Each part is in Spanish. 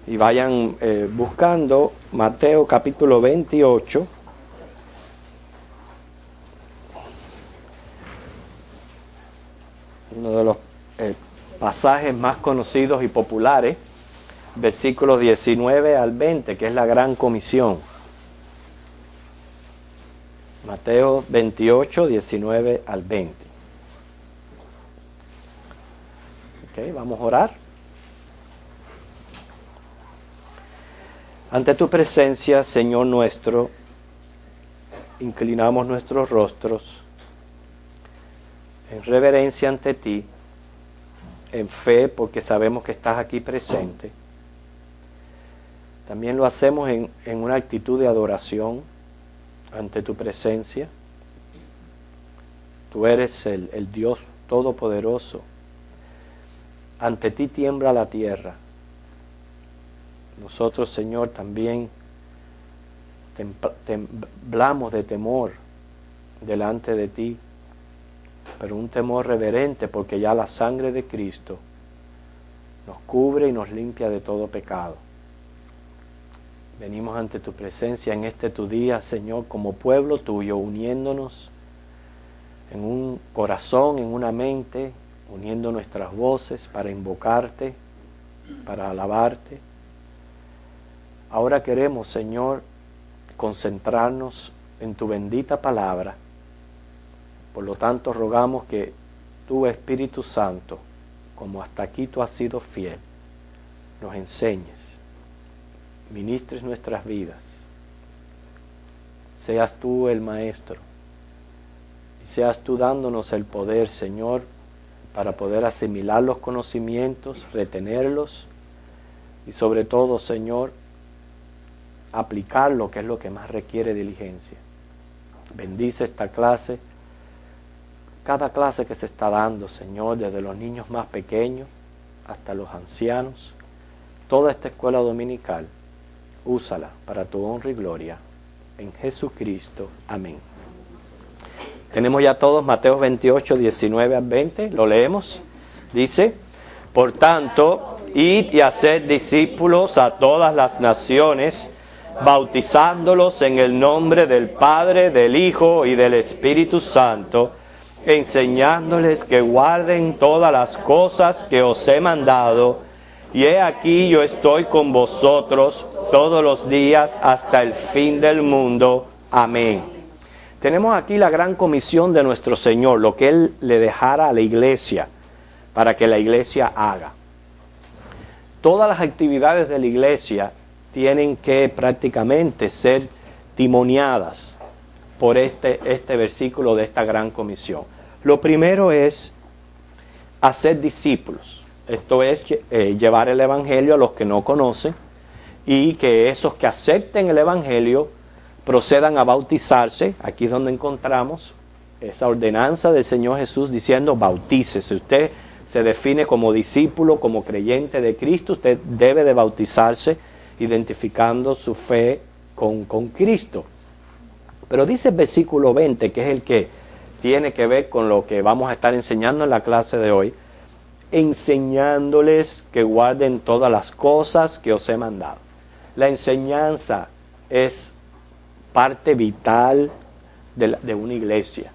y vayan buscando Mateo capítulo 28. Uno de los pasajes más conocidos y populares, versículos 19 al 20, que es la Gran Comisión. Mateo 28, 19 al 20. Ok, vamos a orar. Ante tu presencia, Señor nuestro, inclinamos nuestros rostros en reverencia ante ti, en fe, porque sabemos que estás aquí presente. También lo hacemos en una actitud de adoración ante tu presencia. Tú eres el Dios Todopoderoso. Ante ti tiembla la tierra. Nosotros, Señor, también temblamos de temor delante de ti, pero un temor reverente, porque ya la sangre de Cristo nos cubre y nos limpia de todo pecado. Venimos ante tu presencia en este tu día, Señor, como pueblo tuyo, uniéndonos en un corazón, en una mente, uniendo nuestras voces para invocarte, para alabarte. Ahora queremos, Señor, concentrarnos en tu bendita palabra. Por lo tanto, rogamos que tú, Espíritu Santo, como hasta aquí tú has sido fiel, nos enseñes, ministres nuestras vidas. Seas tú el Maestro y seas tú dándonos el poder, Señor, para poder asimilar los conocimientos, retenerlos y sobre todo, Señor, aplicar lo que es lo que más requiere diligencia. Bendice esta clase, cada clase que se está dando, Señor, desde los niños más pequeños hasta los ancianos, toda esta escuela dominical, úsala para tu honra y gloria, en Jesucristo. Amén. Tenemos ya todos Mateo 28, 19 al 20, lo leemos. Dice: por tanto, id y haced discípulos a todas las naciones, bautizándolos en el nombre del Padre, del Hijo y del Espíritu Santo, enseñándoles que guarden todas las cosas que os he mandado, y he aquí yo estoy con vosotros todos los días hasta el fin del mundo. Amén. Tenemos aquí la gran comisión de nuestro Señor, lo que Él le dejara a la iglesia, para que la iglesia haga. Todas las actividades de la iglesia tienen que prácticamente ser timoniadas por este versículo de esta gran comisión. Lo primero es hacer discípulos. Esto es llevar el evangelio a los que no conocen, y que esos que acepten el evangelio procedan a bautizarse. Aquí es donde encontramos esa ordenanza del Señor Jesús diciendo: bautícese. Usted se define como discípulo, como creyente de Cristo, usted debe de bautizarse, identificando su fe con Cristo. Pero dice el versículo 20, que es el que tiene que ver con lo que vamos a estar enseñando en la clase de hoy: enseñándoles que guarden todas las cosas que os he mandado. La enseñanza es parte vital de una iglesia.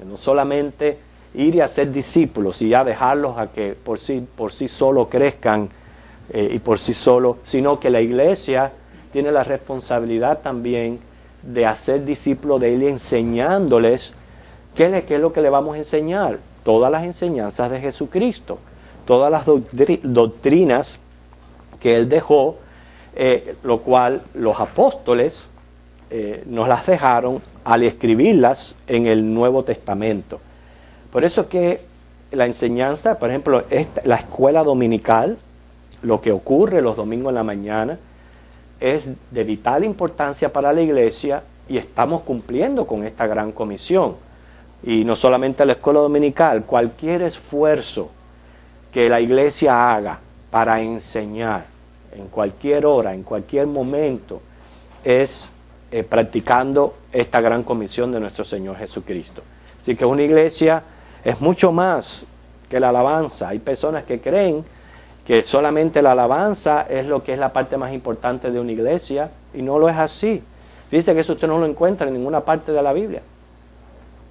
No solamente ir y hacer discípulos y ya dejarlos a que por sí solo crezcan y por sí solo, sino que la iglesia tiene la responsabilidad también de hacer discípulos de él, enseñándoles qué es lo que le vamos a enseñar. Todas las enseñanzas de Jesucristo, todas las doctrinas que él dejó, lo cual los apóstoles nos las dejaron al escribirlas en el Nuevo Testamento. Por eso que la enseñanza, por ejemplo, la escuela dominical, lo que ocurre los domingos en la mañana, es de vital importancia para la iglesia, y estamos cumpliendo con esta gran comisión. Y no solamente la escuela dominical, cualquier esfuerzo que la iglesia haga para enseñar en cualquier hora, en cualquier momento, es practicando esta gran comisión de nuestro Señor Jesucristo. Así que una iglesia es mucho más que la alabanza. Hay personas que creen que solamente la alabanza es lo que es la parte más importante de una iglesia, y no lo es así. Dice que eso usted no lo encuentra en ninguna parte de la Biblia.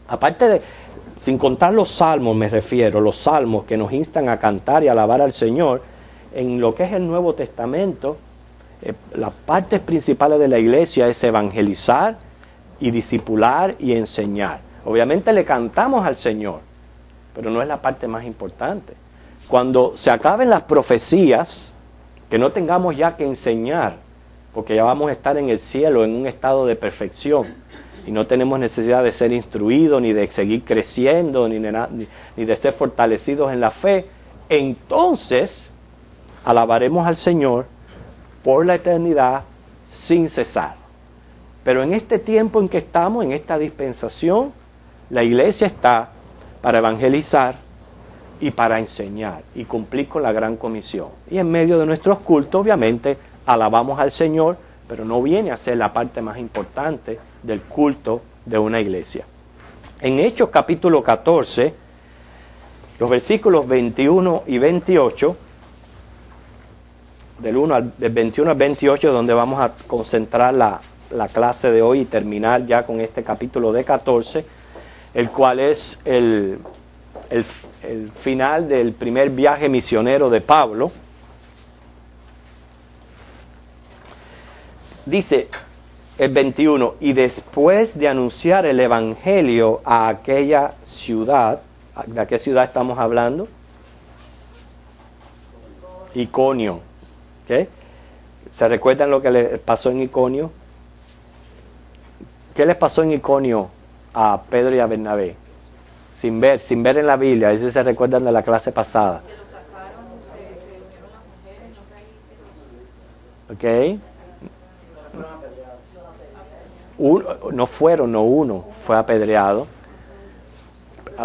Aparte de, sin contar los salmos me refiero, los salmos que nos instan a cantar y alabar al Señor, en lo que es el Nuevo Testamento, las partes principales de la iglesia es evangelizar y discipular y enseñar. Obviamente le cantamos al Señor, pero no es la parte más importante. Cuando se acaben las profecías, que no tengamos ya que enseñar, porque ya vamos a estar en el cielo en un estado de perfección y no tenemos necesidad de ser instruidos, ni de seguir creciendo, ni de ser fortalecidos en la fe, entonces alabaremos al Señor por la eternidad sin cesar. Pero en este tiempo en que estamos, en esta dispensación, la iglesia está para evangelizar y para enseñar y cumplir con la gran comisión. Y en medio de nuestros cultos, obviamente, alabamos al Señor, pero no viene a ser la parte más importante del culto de una iglesia. En Hechos capítulo 14, los versículos 21 y 28, del 21 al 28, donde vamos a concentrar la clase de hoy y terminar ya con este capítulo de 14, el cual es el final del primer viaje misionero de Pablo. Dice el 21, y después de anunciar el evangelio a aquella ciudad, ¿de qué ciudad estamos hablando? Iconio. ¿Okay? ¿Se recuerdan lo que les pasó en Iconio? ¿Qué les pasó en Iconio a Pedro y a Bernabé? Sin ver en la Biblia, a veces se recuerdan de la clase pasada. Que lo sacaron, se reunieron las mujeres, ¿Ok? Uno fue apedreado.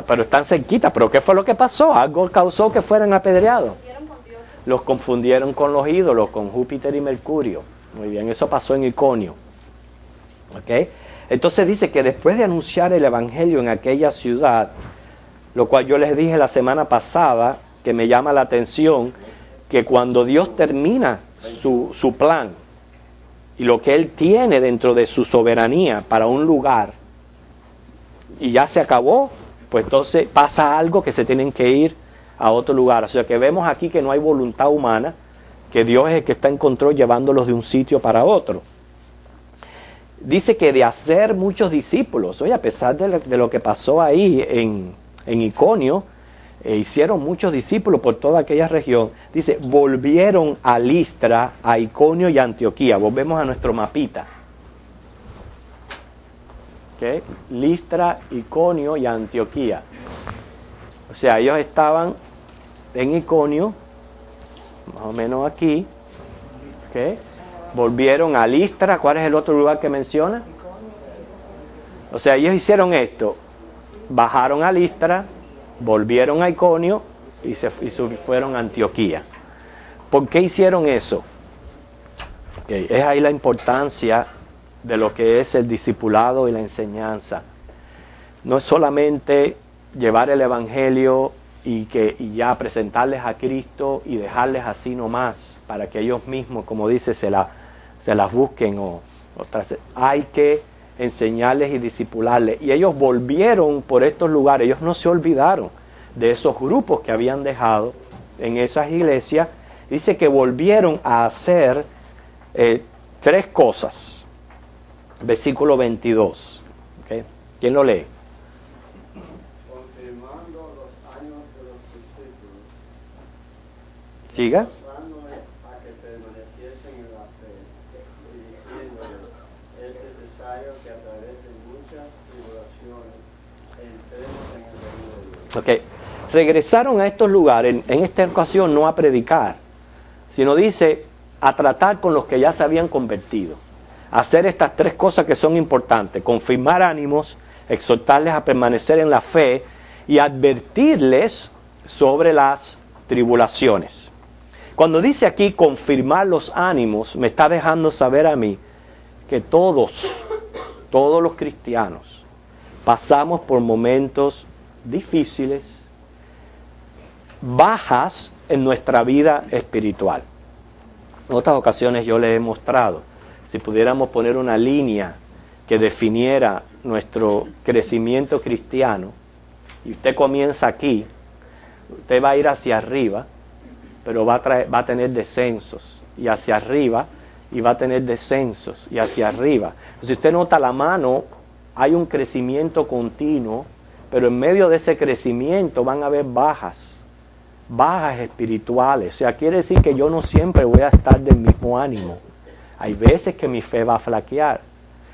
Pero están cerquita. ¿Pero qué fue lo que pasó? Algo causó que fueran apedreados. Los confundieron con los ídolos, con Júpiter y Mercurio. Muy bien, eso pasó en Iconio. ¿Ok? Entonces dice que después de anunciar el evangelio en aquella ciudad, lo cual yo les dije la semana pasada, que me llama la atención, que cuando Dios termina su plan y lo que Él tiene dentro de su soberanía para un lugar, y ya se acabó, pues entonces pasa algo que se tienen que ir a otro lugar. O sea que vemos aquí que no hay voluntad humana, que Dios es el que está en control llevándolos de un sitio para otro. Dice que de hacer muchos discípulos, oye, a pesar de lo que pasó ahí en Iconio, hicieron muchos discípulos por toda aquella región. Dice, volvieron a Listra, a Iconio y a Antioquía. Volvemos a nuestro mapita. ¿Okay? Listra, Iconio y Antioquía. O sea, ellos estaban en Iconio, más o menos aquí. ¿Okay? Volvieron a Listra. ¿Cuál es el otro lugar que menciona? O sea, ellos hicieron esto. Bajaron a Listra, volvieron a Iconio y fueron a Antioquía. ¿Por qué hicieron eso? Okay, es ahí la importancia de lo que es el discipulado y la enseñanza. No es solamente llevar el evangelio y ya presentarles a Cristo y dejarles así nomás para que ellos mismos, como dice, se las busquen hay que enseñarles y discipularles. Y ellos volvieron por estos lugares, ellos no se olvidaron de esos grupos que habían dejado en esas iglesias. Dice que volvieron a hacer 3 cosas. Versículo 22. ¿Okay? ¿Quién lo lee? Confirmando los años de los discípulos. Siga. A que permaneciesen en la fe, y diciéndoles, es necesario que a través de muchas tribulaciones entremos en el reino de Dios. Okay. Regresaron a estos lugares, en esta ocasión no a predicar, sino dice a tratar con los que ya se habían convertido. Hacer estas 3 cosas que son importantes: confirmar ánimos, exhortarles a permanecer en la fe y advertirles sobre las tribulaciones. Cuando dice aquí confirmar los ánimos, me está dejando saber a mí que todos los cristianos pasamos por momentos difíciles, bajas en nuestra vida espiritual. En otras ocasiones yo les he mostrado, si pudiéramos poner una línea que definiera nuestro crecimiento cristiano, y usted comienza aquí, usted va a ir hacia arriba, pero va a tener descensos, y hacia arriba, y va a tener descensos, y hacia arriba. Si usted nota la mano, hay un crecimiento continuo, pero en medio de ese crecimiento van a haber bajas espirituales. O sea, quiere decir que yo no siempre voy a estar del mismo ánimo. Hay veces que mi fe va a flaquear.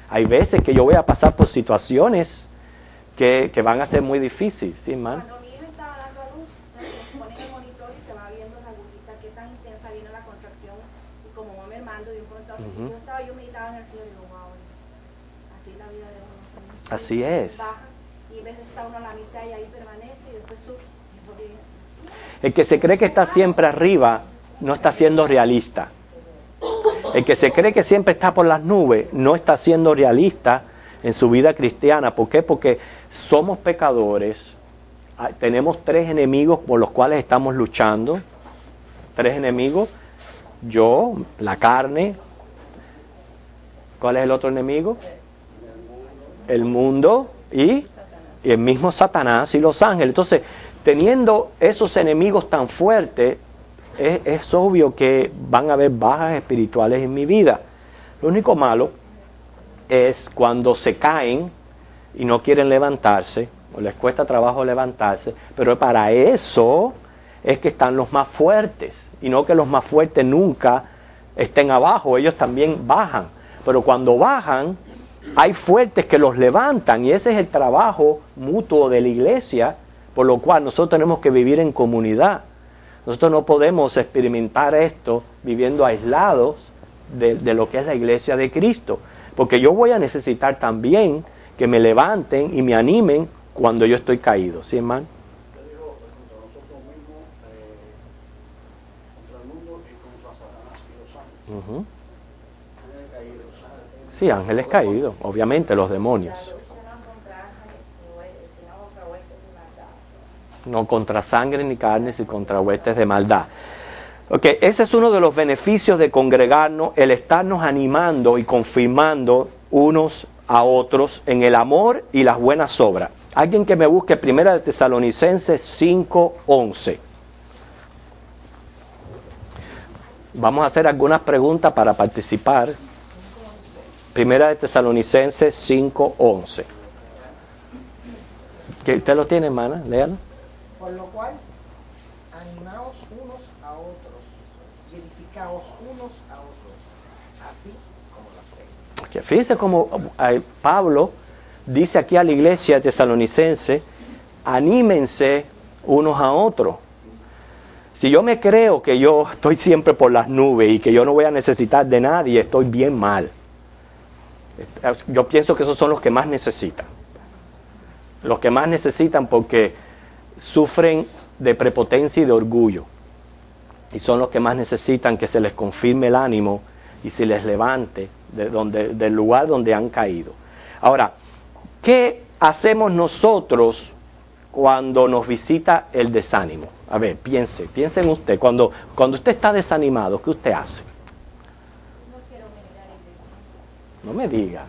Hay veces que yo voy a pasar por situaciones que van a ser muy difíciles. ¿Sí, man? Cuando mi hijo estaba dando a luz, se pone en el monitor y se va viendo la agujita, qué tan intensa viene la contracción y como va mermando de un pronto a otro. Yo meditaba en el cielo y digo, wow, así la vida de uno. Así es. Baja, y a veces está uno a la mitad y ahí permanece y después sube. El que se cree que está siempre arriba no está siendo realista. El que se cree que siempre está por las nubes no está siendo realista en su vida cristiana. ¿Por qué? Porque somos pecadores. Tenemos 3 enemigos por los cuales estamos luchando. 3 enemigos. Yo, la carne. ¿Cuál es el otro enemigo? El mundo y el mismo Satanás y los ángeles. Entonces, teniendo esos enemigos tan fuertes, es obvio que van a haber bajas espirituales en mi vida. Lo único malo es cuando se caen y no quieren levantarse, o les cuesta trabajo levantarse, pero para eso es que están los más fuertes, y no que los más fuertes nunca estén abajo, ellos también bajan, pero cuando bajan, hay fuertes que los levantan, y ese es el trabajo mutuo de la iglesia, por lo cual nosotros tenemos que vivir en comunidad. Nosotros no podemos experimentar esto viviendo aislados de lo que es la iglesia de Cristo, porque yo voy a necesitar también que me levanten y me animen cuando yo estoy caído. ¿Sí, hermano? Usted dijo contra nosotros mismos, contra el mundo y contra Satanás y los ángeles. Sí, ángeles caídos, obviamente los demonios. No contra sangre ni carne, sino contra huestes de maldad. Ok, ese es uno de los beneficios de congregarnos, el estarnos animando y confirmando unos a otros en el amor y las buenas obras. Alguien que me busque 1 Tesalonicenses 5:11. Vamos a hacer algunas preguntas para participar. 1 Tesalonicenses 5:11. ¿Que usted lo tiene, hermana? Léalo. Por lo cual, animaos unos a otros y edificaos unos a otros, así como lo hacéis. Okay, fíjense cómo Pablo dice aquí a la iglesia tesalonicense, anímense unos a otros. Si yo me creo que yo estoy siempre por las nubes y que yo no voy a necesitar de nadie, estoy bien mal. Yo pienso que esos son los que más necesitan. Los que más necesitan porque sufren de prepotencia y de orgullo. Y son los que más necesitan que se les confirme el ánimo y se les levante del lugar donde han caído. Ahora, ¿qué hacemos nosotros cuando nos visita el desánimo? A ver, piense en usted. Cuando usted está desanimado, ¿qué usted hace? No me diga.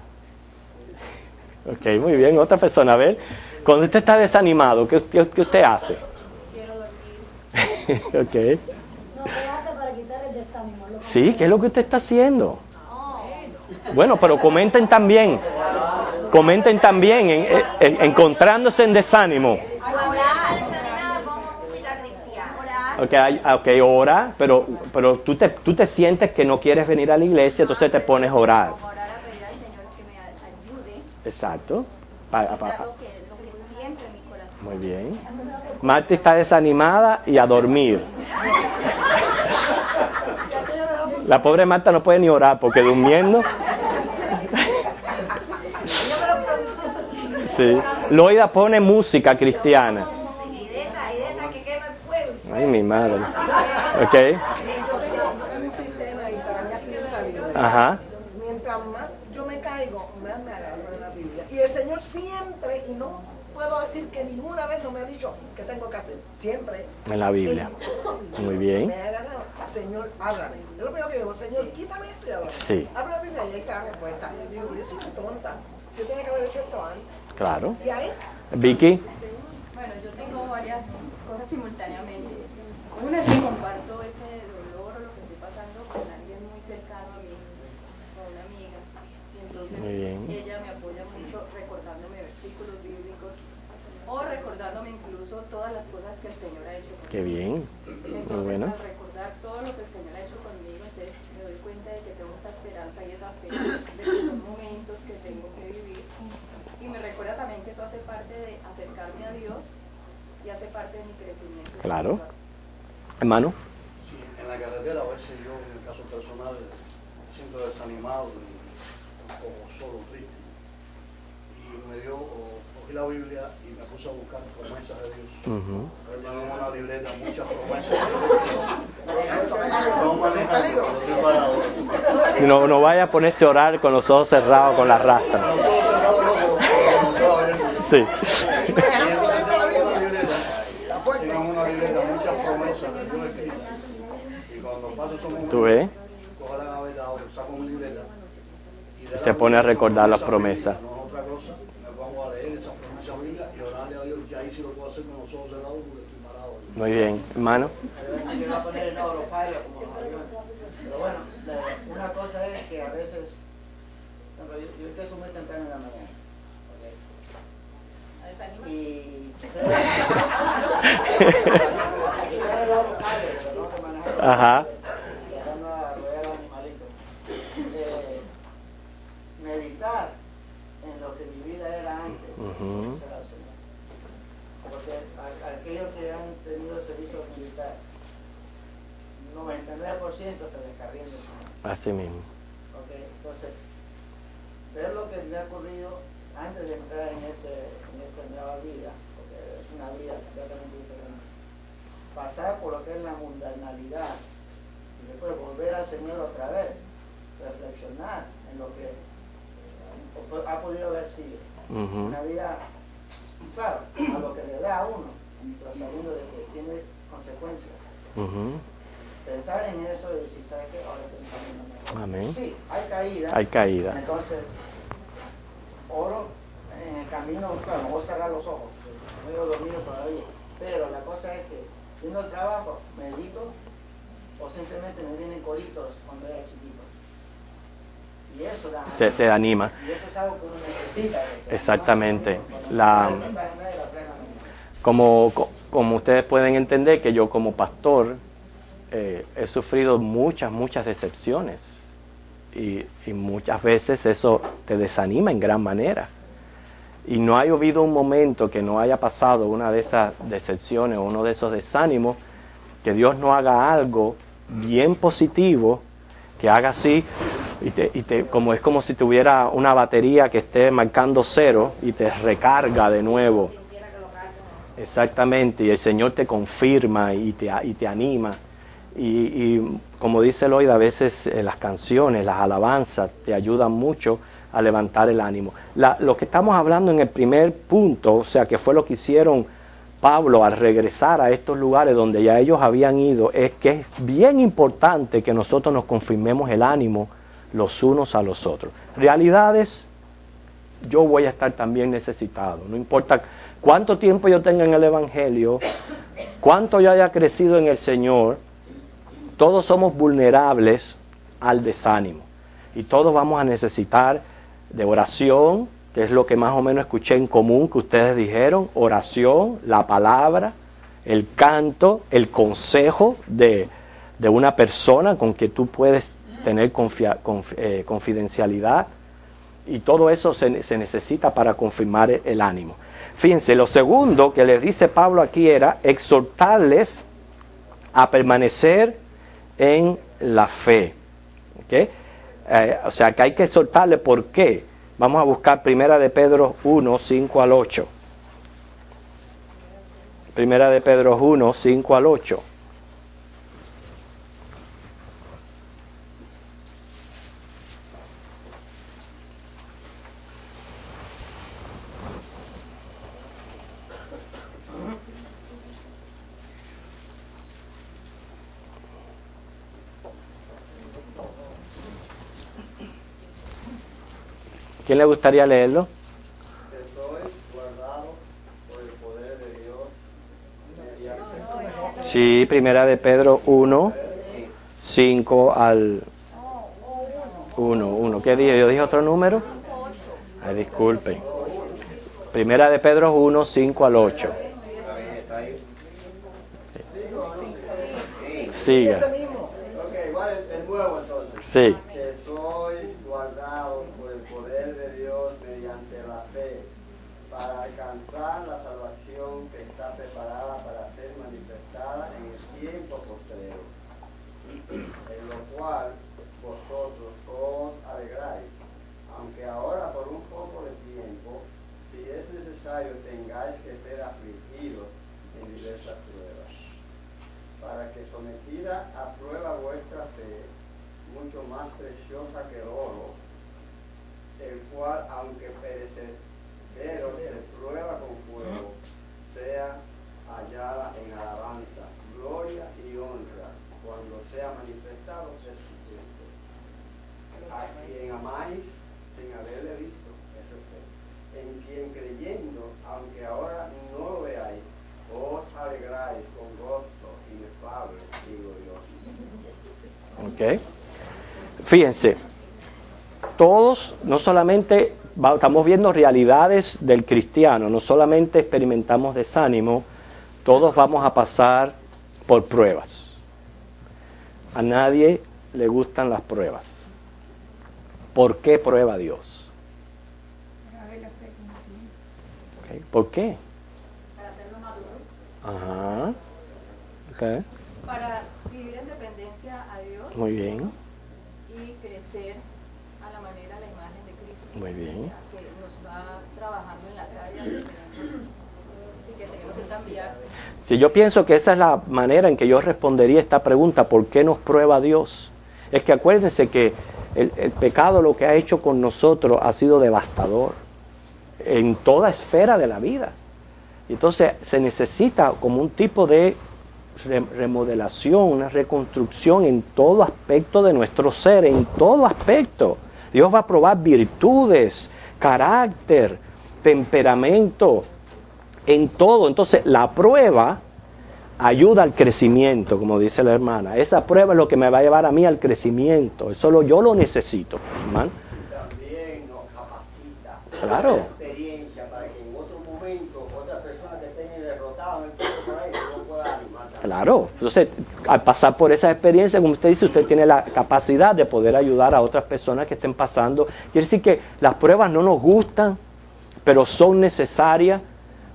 Ok, muy bien. Otra persona, a ver. Cuando usted está desanimado, ¿qué usted hace? Quiero dormir. Ok. No, ¿qué hace para quitar el desánimo? Sí, ¿qué es lo que usted está haciendo? Bueno, pero comenten también encontrándose en desánimo. Ok, ora, pero tú te sientes que no quieres venir a la iglesia, entonces te pones a orar. Orar a pedir al Señor que me ayude. Exacto. Lo que siento en mi corazón. Muy bien. Marta está desanimada y a dormir. La pobre Marta no puede ni orar porque durmiendo. Sí. Loida pone música cristiana. Y de esa que quema el fuego. Ay, mi madre. Ok. Yo tengo un sistema y para mí ha sido infalible. Ajá. Mientras más yo me caigo, más me agarro de la Biblia. Y el Señor siempre, y no puedo decir que ninguna vez no me ha dicho qué tengo que hacer. Siempre. En la Biblia. Muy bien. Me ha agarrado, Señor, háblame. Yo lo primero que digo, Señor, quítame esto y háblame. Sí. Habla la Biblia y ahí está la respuesta. Digo, pero yo soy una tonta. Si yo tenía que haber hecho esto antes. Claro. Y ahí, Vicky. Bueno, yo tengo varias cosas simultáneamente. Una es que comparto ese dolor o lo que estoy pasando con alguien muy cercano a mí, con una amiga. Y entonces Muy bien. ella me apoya mucho recordándome versículos bíblicos o recordándome incluso todas las cosas que el Señor ha hecho conmigo. Qué bien. Entonces, Muy bueno. al recordar todo lo que el Señor ha hecho conmigo, entonces me doy cuenta de que tengo esa esperanza y esa fe de que son momentos que tengo que vivir. Y me recuerda también que eso hace parte de acercarme a Dios y hace parte de mi crecimiento. Claro. espiritual. Hermano. Sí, en la carretera a veces yo, en el caso personal, me siento desanimado y un poco solo, triste. Y cogí la Biblia y me puse a buscar promesas de Dios. Ujú. Tengo una libreta, muchas promesas de Dios. No manejando, pero estoy parado. Y no vaya a ponerse a orar con los ojos cerrados con la rastra. Los ojos cerrados, loco, con los ojos abiertos. Sí. Y entonces tengo una libreta, muchas promesas de Dios escritas. Y cuando paso esos momentos, ¿Tú ves? cojo la gaveta, saco mi libreta y de la Se pone a Biblia, recordar las son promesas. bíblicas, no es otra cosa. Me pongo a leer esas promesas bíblicas y orarle a Dios. Ya ahí sí lo puedo hacer con los ojos cerrados porque estoy parado. Muy bien. Hermano. A veces yo voy a poner en oro fallo como avión. Pero bueno, una cosa es que a veces, yo empiezo muy temprano en la mañana. ¿Okay? Y sé quitar el oro fallo, pero no que manejar. Ajá. Dejando a rodear al animalito. Meditar en lo que mi vida era antes. Ujú. Será el Señor. Porque aquellos que han tenido servicio militar, 99% se descarrían del Señor. Así mismo. Okay, entonces, ver lo que me ha ocurrido antes de entrar en esa nueva vida, porque es una vida completamente diferente, pasar por lo que es la mundanalidad y después volver al Señor otra vez, reflexionar en lo que ha podido haber sido. Ujú. Una vida, claro, a lo que le da a uno, pero sabiendo de que tiene consecuencias. Ujú. Pensar en eso y decir, ¿sabes qué? Ahora estoy caminando mejor. Amén. Sí, hay caídas. Hay caída. Entonces, oro en el camino, claro, no voy a cerrar los ojos, no he dormido todavía. Pero la cosa es que, yendo al trabajo, medito o simplemente me vienen coritos cuando era chiquito. Y eso da, Te anima. y eso es algo que uno necesita. Exactamente. Como ustedes pueden entender que yo como pastor he sufrido muchas decepciones y muchas veces eso te desanima en gran manera. Y no ha habido un momento que no haya pasado una de esas decepciones o uno de esos desánimos, que Dios no haga algo bien positivo, que haga así, como es como si tuviera una batería que esté marcando cero y te recarga de nuevo. Exactamente, y el Señor te confirma y te anima. Y como dice Lloyd, a veces las canciones, las alabanzas te ayudan mucho a levantar el ánimo. Lo que estamos hablando en el primer punto, o sea, que fue lo que hicieron Pablo al regresar a estos lugares donde ya ellos habían ido, es que es bien importante que nosotros nos confirmemos el ánimo los unos a los otros. Realidades, yo voy a estar también necesitado, no importa cuánto tiempo yo tenga en el Evangelio, cuánto yo haya crecido en el Señor, todos somos vulnerables al desánimo y todos vamos a necesitar de oración, que es lo que más o menos escuché en común que ustedes dijeron, oración, la palabra, el canto, el consejo de una persona con que tú puedes tener confidencialidad, y todo eso se necesita para confirmar el ánimo. Fíjense, lo segundo que les dice Pablo aquí era exhortarles a permanecer en la fe. ¿Okay? O sea, que hay que exhortarles. ¿Por qué? Vamos a buscar Primera de Pedro 1, 5 al 8. Primera de Pedro 1, 5 al 8. ¿Quién le gustaría leerlo? Que sois guardados por el poder de Dios mediante Sí, primera de Pedro 1, 5 al 1. ¿Qué dije? ¿Yo dije otro número? Ay, disculpen. Primera de Pedro 1, 5 al 8. Siga. Ok, igual el nuevo entonces. Sí. Que sois guardados por el poder de Dios mediante la fe para alcanzar la salvación que está preparada para ser manifestada en el tiempo postrero, en lo cual vosotros os alegráis, aunque ahora por un poco de tiempo, si es necesario, tengáis que ser afligidos en diversas pruebas, para que sometida a prueba vuestra fe, mucho más preciosa que el oro, el cual, aunque perecedero, se prueba con fuego, sea hallada en alabanza, gloria y honra, cuando sea manifestado Jesucristo, a quien amáis sin haberle visto, eso es fe, en quien creyendo, aunque ahora no lo veáis, os alegráis con gozo inefable y glorioso. Ok. Fíjense, todos, no solamente estamos viendo realidades del cristiano, no solamente experimentamos desánimo, todos vamos a pasar por pruebas. A nadie le gustan las pruebas. ¿Por qué prueba Dios? Okay. ¿Por qué? Para hacerlo maduro, Ajá. Okay. para vivir en dependencia a Dios Muy bien, y crecer a la manera, a la imagen de Cristo. muy bien. Que nos va trabajando en las áreas que tenemos que cambiar. Si yo pienso que esa es la manera en que yo respondería esta pregunta, ¿por qué nos prueba Dios? Es que acuérdense que el pecado lo que ha hecho con nosotros ha sido devastador en toda esfera de la vida. Y entonces se necesita como un tipo de remodelación, una reconstrucción en todo aspecto de nuestro ser, en todo aspecto. Dios va a probar virtudes, carácter, temperamento, en todo. Entonces la prueba ayuda al crecimiento, como dice la hermana. Esa prueba es lo que me va a llevar a mí al crecimiento. Eso yo lo necesito, hermano. También nos capacita, Claro. experiencia para que en otro momento otras personas que estén derrotadas en el pueblo por ahí no puedan animar. Claro. Entonces, al pasar por esa experiencia, como usted dice, usted tiene la capacidad de poder ayudar a otras personas que estén pasando. Quiere decir que las pruebas no nos gustan, pero son necesarias.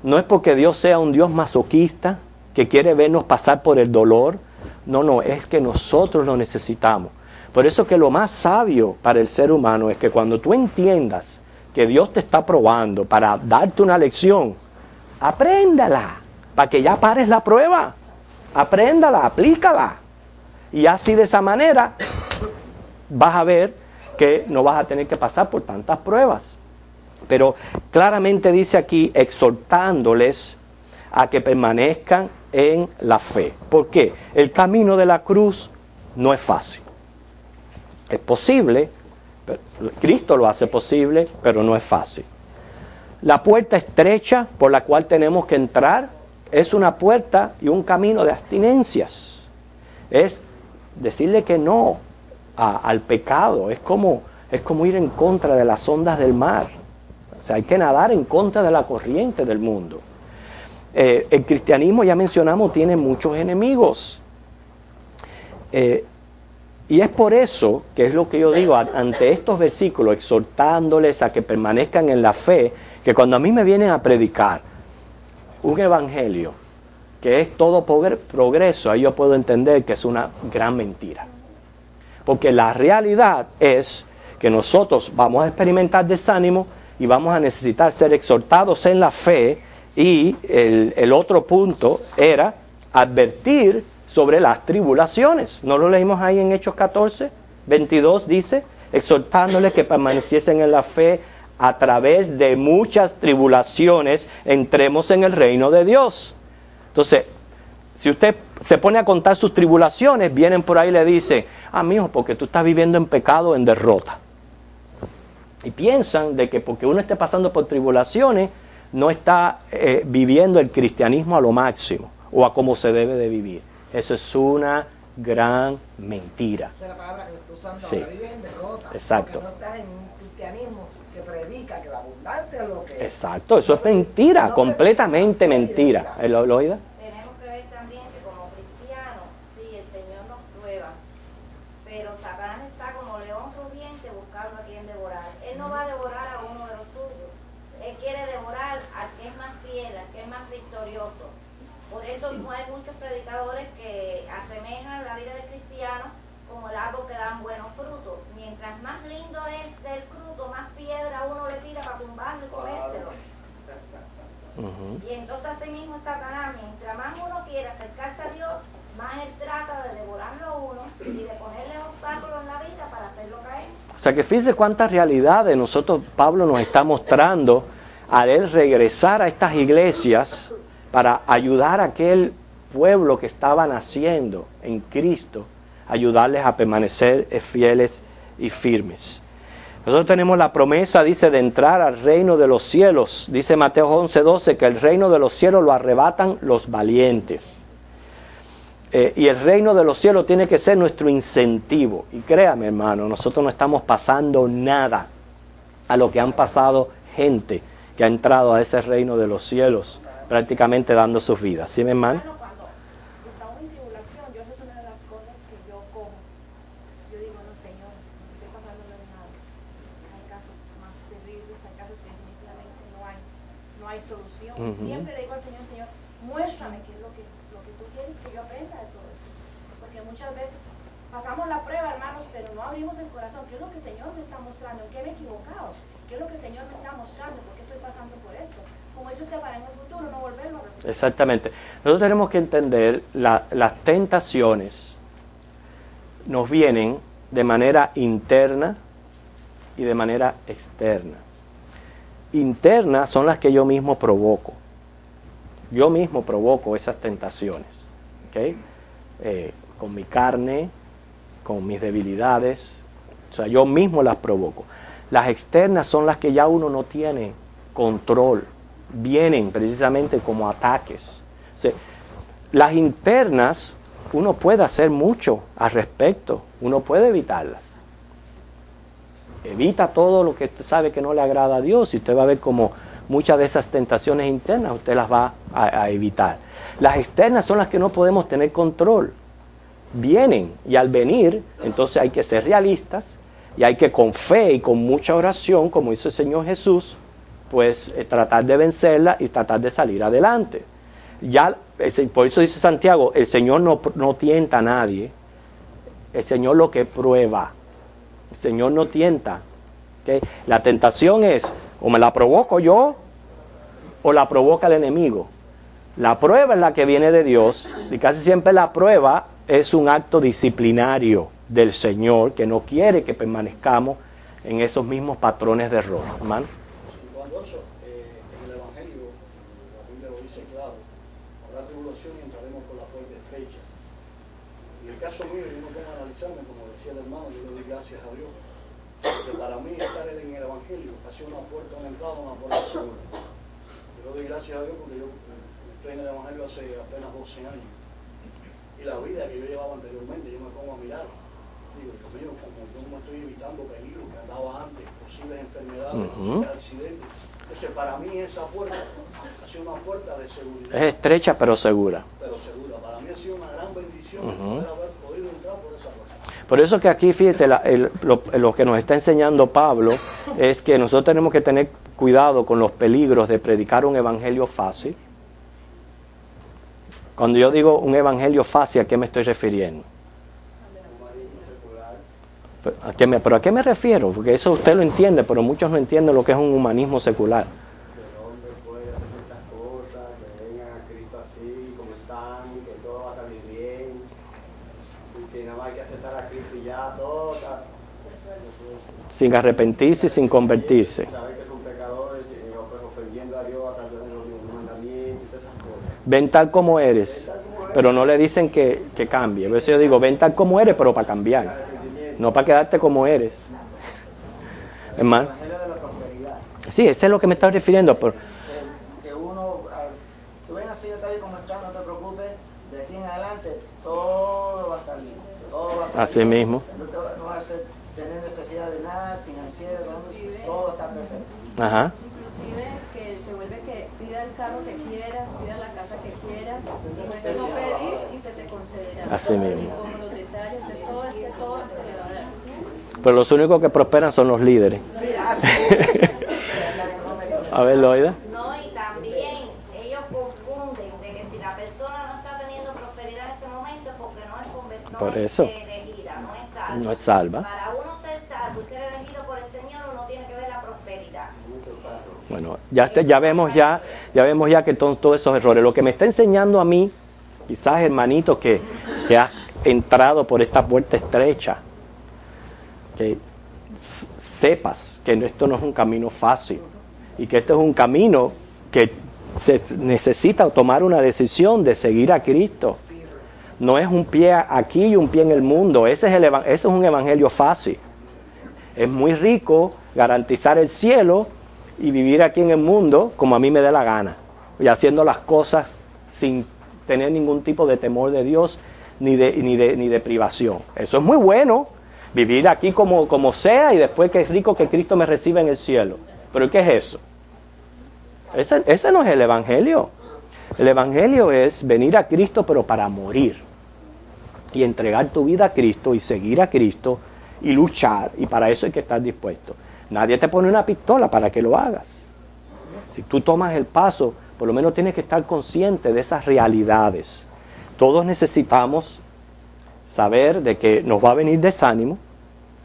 No es porque Dios sea un Dios masoquista, que quiere vernos pasar por el dolor. No, es que nosotros lo necesitamos. Por eso que lo más sabio para el ser humano es que cuando tú entiendas que Dios te está probando para darte una lección, apréndala, para que ya pares la prueba. Apréndala, aplícala. Y así de esa manera vas a ver que no vas a tener que pasar por tantas pruebas. Pero claramente dice aquí, exhortándoles a que permanezcan en la fe. ¿Por qué? El camino de la cruz no es fácil. Es posible, pero Cristo lo hace posible, pero no es fácil. La puerta estrecha por la cual tenemos que entrar es una puerta y un camino de abstinencias. Es decirle que no al pecado. Es como ir en contra de las ondas del mar. O sea, hay que nadar en contra de la corriente del mundo. El cristianismo, ya mencionamos, tiene muchos enemigos. Y es por eso que es lo que yo digo ante estos versículos, exhortándoles a que permanezcan en la fe, que cuando a mí me vienen a predicar un evangelio que es todo progreso, ahí yo puedo entender que es una gran mentira. Porque la realidad es que nosotros vamos a experimentar desánimo y vamos a necesitar ser exhortados en la fe. Y el otro punto era advertir sobre las tribulaciones. ¿No lo leímos ahí en Hechos 14? 22 dice, exhortándoles que permaneciesen en la fe, a través de muchas tribulaciones entremos en el reino de Dios. Entonces, si usted se pone a contar sus tribulaciones, vienen por ahí y le dicen, mijo, porque tú estás viviendo en pecado, en derrota. Y piensan de que porque uno esté pasando por tribulaciones, no está viviendo el cristianismo a lo máximo o a como se debe de vivir. Eso es una gran mentira. Esa es la palabra que estoy usando Sí. ahora. Vives en derrota. Exacto. Porque no estás en un cristianismo que predica que la abundancia es lo que es. Exacto, eso es mentira, completamente mentira. ¿Loida? Tenemos que ver también que como cristianos, sí, el Señor nos prueba, pero Satanás está como león rugiente buscando a quien devorar. Él no va a devorar a uno de los suyos. Él quiere devorar al que es más fiel, al que es más victorioso. Por eso no hay muchos predicadores que asemejan la vida del cristiano como el árbol que dan buenos frutos. Mientras más lindo es el fruto, más piedra uno le tira para tumbarlo y comérselo. Y entonces así mismo Satanás, mientras más uno quiere acercarse a Dios, más él trata de devorarlo a uno y de ponerle obstáculos en la vida para hacerlo caer. O sea que fíjense cuántas realidades nosotros, Pablo nos está mostrando al él regresar a estas iglesias para ayudar a aquel pueblo que estaba naciendo en Cristo, ayudarles a permanecer fieles y firmes. Nosotros tenemos la promesa, dice, de entrar al reino de los cielos. Dice Mateo 11:12 que el reino de los cielos lo arrebatan los valientes. Y el reino de los cielos tiene que ser nuestro incentivo. Y créame, hermano, nosotros no estamos pasando nada a lo que han pasado gente que ha entrado a ese reino de los cielos, prácticamente dando sus vidas. ¿Sí, mi hermano? Bueno, cuando estamos en tribulación, yo eso es una de las cosas que yo cojo. Yo digo, no, Señor, no estoy pasando de nada. Hay casos más terribles, hay casos que definitivamente no hay solución. Siempre le digo al Señor, Señor, muéstrame qué es lo que tú quieres que yo aprenda de todo eso. Porque muchas veces pasamos la prueba, hermanos, pero no abrimos el corazón. ¿Qué es lo que el Señor me está mostrando? ¿En qué me he equivocado? ¿Qué es lo que el Señor me está mostrando? ¿Por qué estoy pasando por esto? Como dice usted, para en el futuro no volverlo a repetir. Exactamente. Nosotros tenemos que entender las tentaciones nos vienen de manera interna y de manera externa. Internas son las que yo mismo provoco. Yo mismo provoco esas tentaciones. ¿Okay? Con mi carne, con mis debilidades. O sea, yo mismo las provoco. Las externas son las que ya uno no tiene control. Vienen precisamente como ataques. O sea, las internas, uno puede hacer mucho al respecto. Uno puede evitarlas. Evita todo lo que usted sabe que no le agrada a Dios y usted va a ver como muchas de esas tentaciones internas usted las va a evitar. Las externas son las que no podemos tener control. Vienen y al venir, entonces hay que ser realistas y hay que con fe y con mucha oración, como hizo el Señor Jesús, pues tratar de vencerla y tratar de salir adelante. Ya, por eso dice Santiago, el Señor no tienta a nadie, el Señor lo que prueba, el Señor no tienta. ¿Okay? La tentación es, o me la provoco yo, o la provoca el enemigo. La prueba es la que viene de Dios, y casi siempre la prueba es un acto disciplinario del Señor, que no quiere que permanezcamos en esos mismos patrones de error. Hermano. Cuando eso, en el Evangelio, la Biblia lo dice claro, habrá tribulación y entraremos por la puerta estrecha. Y el caso mío, yo no puedo analizarme, como decía el hermano, yo le doy gracias a Dios, porque para mí estar en el Evangelio ha sido una puerta, una entrada, una puerta segura. Yo le doy gracias a Dios porque yo estoy en el Evangelio hace apenas 12 años. Y la vida que yo llevaba anteriormente, yo me pongo a mirar. Digo, Dios mío, como yo me estoy evitando peligros que andaba antes, posibles enfermedades, posibles accidentes. Entonces, para mí esa puerta ha sido una puerta de seguridad. Es estrecha pero segura. Pero segura. Para mí ha sido una gran bendición poder haber podido entrar por esa puerta. Por eso que aquí, fíjese, lo que nos está enseñando Pablo es que nosotros tenemos que tener cuidado con los peligros de predicar un evangelio fácil. Cuando yo digo un evangelio fácil, ¿a qué me estoy refiriendo? ¿Pero a qué me refiero? Porque eso usted lo entiende, pero muchos no entienden lo que es un humanismo secular. Que el hombre puede hacer ciertas cosas, que vengan a Cristo así, como están, que todo va a salir bien. Y si nada más hay que aceptar a Cristo y ya, todo está... Sin arrepentirse y sin convertirse. Saber que son pecadores, ofendiendo a Dios a través de los mandamientos y todas esas cosas. Ven tal como eres, pero no le dicen que cambie. Por eso yo digo, ven tal como eres, pero para cambiar. No para quedarte como eres. hermano. El evangelio de la prosperidad. Sí, ese es lo que me estaba refiriendo. Que uno, tú ven así tal y como está, no te preocupes, de aquí en adelante todo va a estar bien. Todo va a estar Así bien. mismo. No vas a tener necesidad de nada financiero, todo está perfecto. Ajá. Inclusive que se vuelve que pida el carro que quieras, pida la casa que quieras, y no es no pedir y se te concederá. Así mismo. Y con los detalles de todo se le va a dar. Pero los únicos que prosperan son los líderes. Sí, así es. A ver, Loida. No, y también ellos confunden de que si la persona no está teniendo prosperidad en ese momento es porque no es convertida, Por eso. elegida, no es salva. No es salva. Para uno ser salvo y ser elegido por el Señor, uno tiene que ver la prosperidad. Bueno, ya vemos ya que todos esos errores. Lo que me está enseñando a mí, quizás hermanito que has entrado por esta puerta estrecha, que sepas que esto no es un camino fácil y que esto es un camino que se necesita tomar una decisión de seguir a Cristo. No es un pie aquí y un pie en el mundo. Ese es un evangelio fácil. Es muy rico garantizar el cielo y vivir aquí en el mundo como a mí me dé la gana, y haciendo las cosas sin tener ningún tipo de temor de Dios ni de privación. Eso es muy bueno, vivir aquí como sea, y después que es rico que Cristo me reciba en el cielo. ¿Pero qué es eso? Ese no es el evangelio. El evangelio es venir a Cristo, pero para morir y entregar tu vida a Cristo y seguir a Cristo y luchar, y para eso hay que estar dispuesto. Nadie te pone una pistola para que lo hagas. Si tú tomas el paso, por lo menos tienes que estar consciente de esas realidades. Todos necesitamos saber de que nos va a venir desánimo.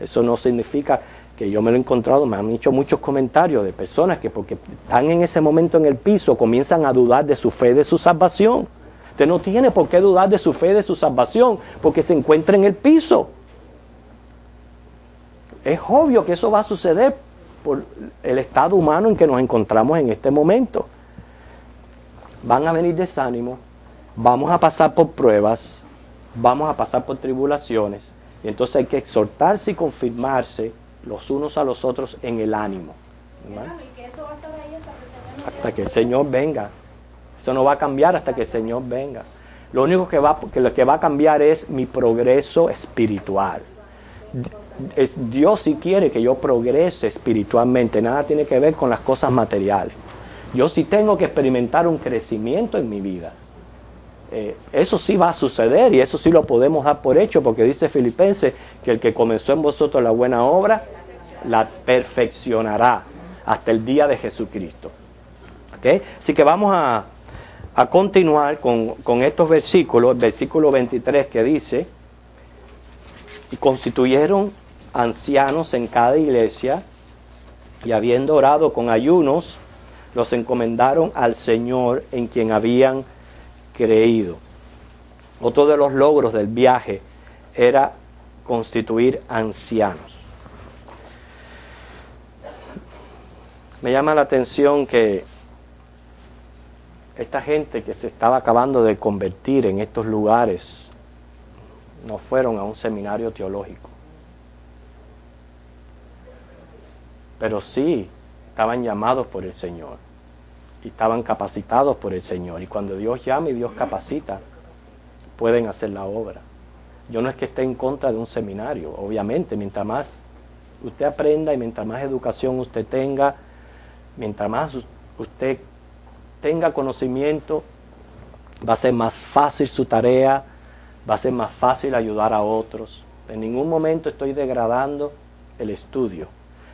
Eso no significa que yo me lo he encontrado, me han hecho muchos comentarios de personas que porque están en ese momento en el piso comienzan a dudar de su fe, de su salvación. Usted no tiene por qué dudar de su fe, de su salvación, porque se encuentra en el piso. Es obvio que eso va a suceder por el estado humano en que nos encontramos en este momento. Van a venir desánimos, vamos a pasar por pruebas, vamos a pasar por tribulaciones, y entonces hay que exhortarse y confirmarse los unos a los otros en el ánimo. Hermano, y que eso va a estar ahí Hasta que el Señor venga. Eso no va a cambiar hasta que el Señor venga. Lo único que va a cambiar es mi progreso espiritual. Dios sí quiere que yo progrese espiritualmente, nada tiene que ver con las cosas materiales. Yo sí tengo que experimentar un crecimiento en mi vida. Eso sí va a suceder y eso sí lo podemos dar por hecho, porque dice Filipenses que el que comenzó en vosotros la buena obra la perfeccionará hasta el día de Jesucristo. ¿Okay? Así que vamos a continuar con estos versículos, versículo 23 que dice: y constituyeron ancianos en cada iglesia, y habiendo orado con ayunos, los encomendaron al Señor en quien habían creído. Otro de los logros del viaje era constituir ancianos. Me llama la atención que esta gente que se estaba acabando de convertir en estos lugares no fueron a un seminario teológico, pero sí estaban llamados por el Señor y estaban capacitados por el Señor, y cuando Dios llama y Dios capacita, pueden hacer la obra. Yo no es que esté en contra de un seminario, obviamente, mientras más usted aprenda y mientras más educación usted tenga, mientras más usted tenga conocimiento, va a ser más fácil su tarea, va a ser más fácil ayudar a otros. En ningún momento estoy degradando el estudio,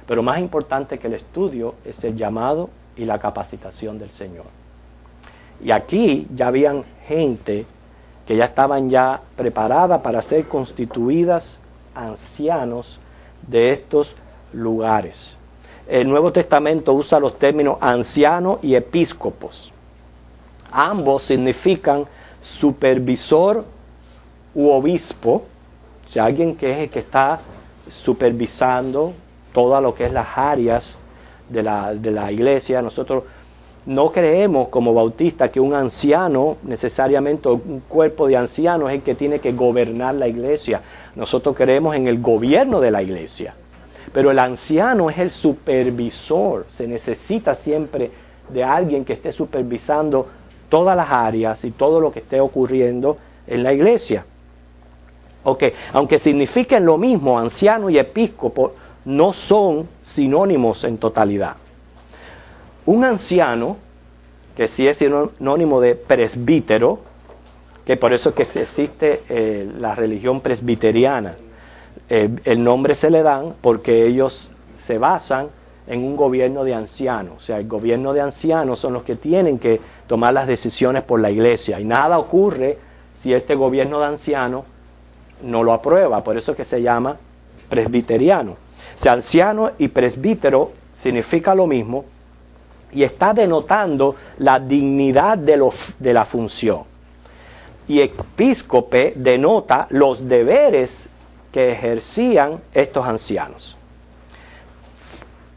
pero más importante que el estudio es el llamado y la capacitación del Señor. Y aquí ya habían gente que ya estaban ya preparadas para ser constituidas ancianos de estos lugares. El Nuevo Testamento usa los términos anciano y episcopos. Ambos significan supervisor u obispo, o sea, alguien que es el que está supervisando todo lo que es las áreas de la iglesia. Nosotros no creemos como bautistas que un anciano, necesariamente un cuerpo de ancianos, es el que tiene que gobernar la iglesia. Nosotros creemos en el gobierno de la iglesia. Pero el anciano es el supervisor. Se necesita siempre de alguien que esté supervisando todas las áreas y todo lo que esté ocurriendo en la iglesia. Ok, aunque signifiquen lo mismo, anciano y episcopo no son sinónimos en totalidad. Un anciano, que sí es sinónimo de presbítero, que por eso es que existe la religión presbiteriana. El nombre se le dan porque ellos se basan en un gobierno de ancianos. O sea, el gobierno de ancianos son los que tienen que tomar las decisiones por la iglesia. Y nada ocurre si este gobierno de ancianos no lo aprueba. Por eso es que se llama presbiteriano. O sea, anciano y presbítero significa lo mismo y está denotando la dignidad de la función. Y episcope denota los deberes que ejercían estos ancianos.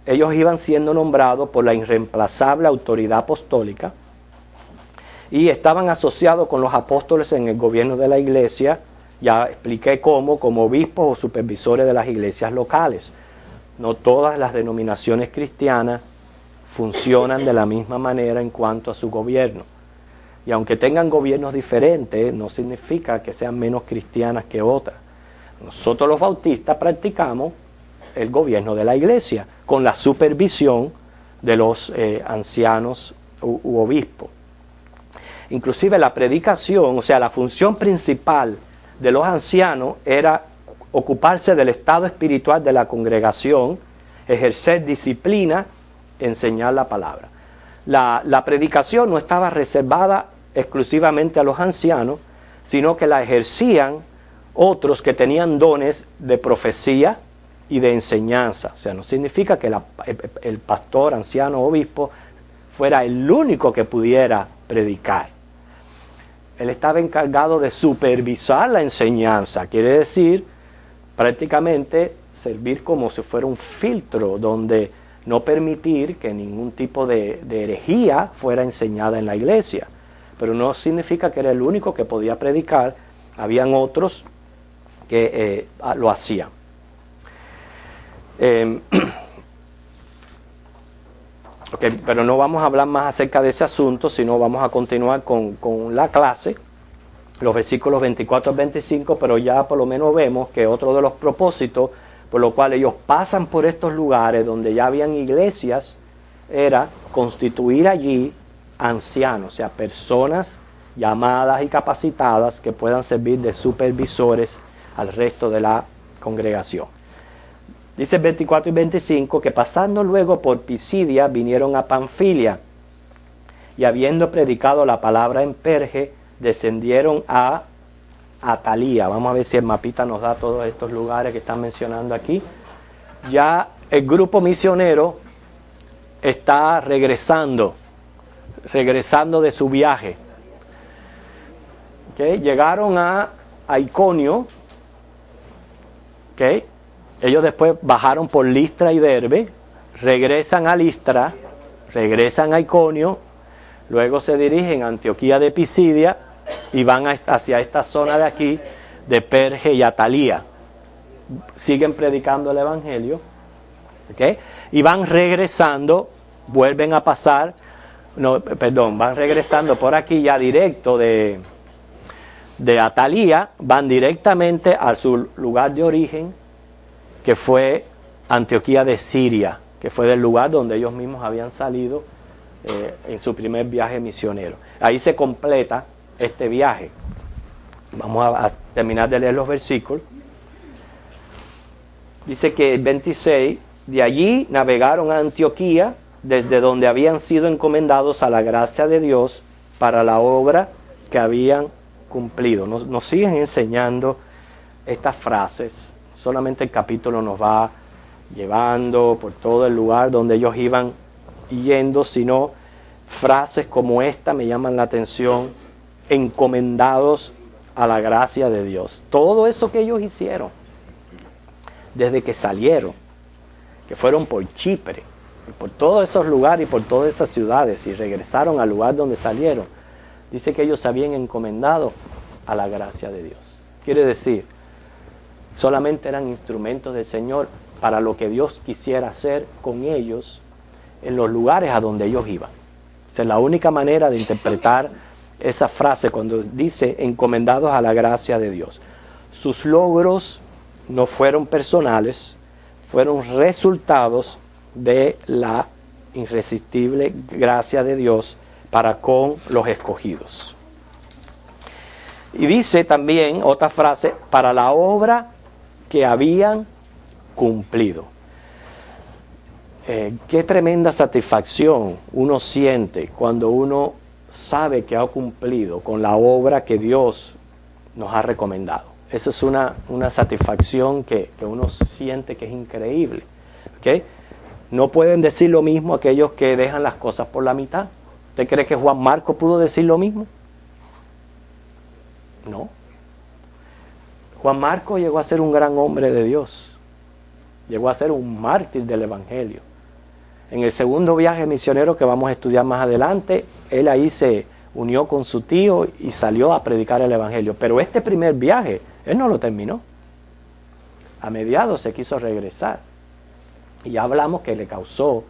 Ellos iban siendo nombrados por la irreemplazable autoridad apostólica y estaban asociados con los apóstoles en el gobierno de la iglesia. Ya expliqué cómo, como obispos o supervisores de las iglesias locales. No todas las denominaciones cristianas funcionan de la misma manera en cuanto a su gobierno. Y aunque tengan gobiernos diferentes, no significa que sean menos cristianas que otras. Nosotros los bautistas practicamos el gobierno de la iglesia con la supervisión de los ancianos u obispos. Inclusive la predicación, o sea, la función principal de los ancianos era ocuparse del estado espiritual de la congregación, ejercer disciplina, enseñar la palabra. La predicación no estaba reservada exclusivamente a los ancianos, sino que la ejercían otros que tenían dones de profecía y de enseñanza. O sea, no significa que el pastor, anciano o obispo fuera el único que pudiera predicar. Él estaba encargado de supervisar la enseñanza, quiere decir prácticamente servir como si fuera un filtro donde no permitir que ningún tipo de herejía fuera enseñada en la iglesia. Pero no significa que era el único que podía predicar, habían otros que lo hacían. Okay, pero no vamos a hablar más acerca de ese asunto, sino vamos a continuar con la clase, los versículos 24 al 25, pero ya por lo menos vemos que otro de los propósitos por lo cual ellos pasan por estos lugares donde ya habían iglesias era constituir allí ancianos, o sea, personas llamadas y capacitadas que puedan servir de supervisores al resto de la congregación. Dice 24 y 25 que pasando luego por Pisidia vinieron a Panfilia y habiendo predicado la palabra en Perge descendieron a Atalía. Vamos a ver si el mapita nos da todos estos lugares que están mencionando aquí. Ya el grupo misionero está regresando de su viaje. ¿Okay? Llegaron a Iconio. ¿Okay? Ellos después bajaron por Listra y Derbe, regresan a Listra, regresan a Iconio, luego se dirigen a Antioquía de Pisidia y van hacia esta zona de aquí, de Perge y Atalía. Siguen predicando el Evangelio, ¿okay? Y van regresando, vuelven a pasar, van regresando por aquí ya directo de Atalía, van directamente a su lugar de origen, que fue Antioquía de Siria, que fue del lugar donde ellos mismos habían salido en su primer viaje misionero. Ahí se completa este viaje. Vamos a terminar de leer los versículos. Dice que el 26, de allí navegaron a Antioquía, desde donde habían sido encomendados a la gracia de Dios para la obra que habían cumplido. Nos siguen enseñando estas frases. Solamente el capítulo nos va llevando por todo el lugar donde ellos iban yendo, sino frases como esta me llaman la atención, encomendados a la gracia de Dios. Todo eso que ellos hicieron, desde que salieron, que fueron por Chipre, por todos esos lugares y por todas esas ciudades, y regresaron al lugar donde salieron, dice que ellos se habían encomendado a la gracia de Dios. Quiere decir, solamente eran instrumentos del Señor para lo que Dios quisiera hacer con ellos en los lugares a donde ellos iban. Esa es la única manera de interpretar esa frase cuando dice encomendados a la gracia de Dios. Sus logros no fueron personales, fueron resultados de la irresistible gracia de Dios para con los escogidos. Y dice también otra frase, para la obra que habían cumplido. Qué tremenda satisfacción uno siente cuando uno sabe que ha cumplido con la obra que Dios nos ha recomendado. Esa es una satisfacción que uno siente que es increíble. ¿Okay? No pueden decir lo mismo aquellos que dejan las cosas por la mitad. ¿Usted cree que Juan Marcos pudo decir lo mismo? No. Juan Marcos llegó a ser un gran hombre de Dios. Llegó a ser un mártir del Evangelio. En el segundo viaje misionero que vamos a estudiar más adelante, él ahí se unió con su tío y salió a predicar el Evangelio. Pero este primer viaje, él no lo terminó. A mediados se quiso regresar. Y ya hablamos que le causó un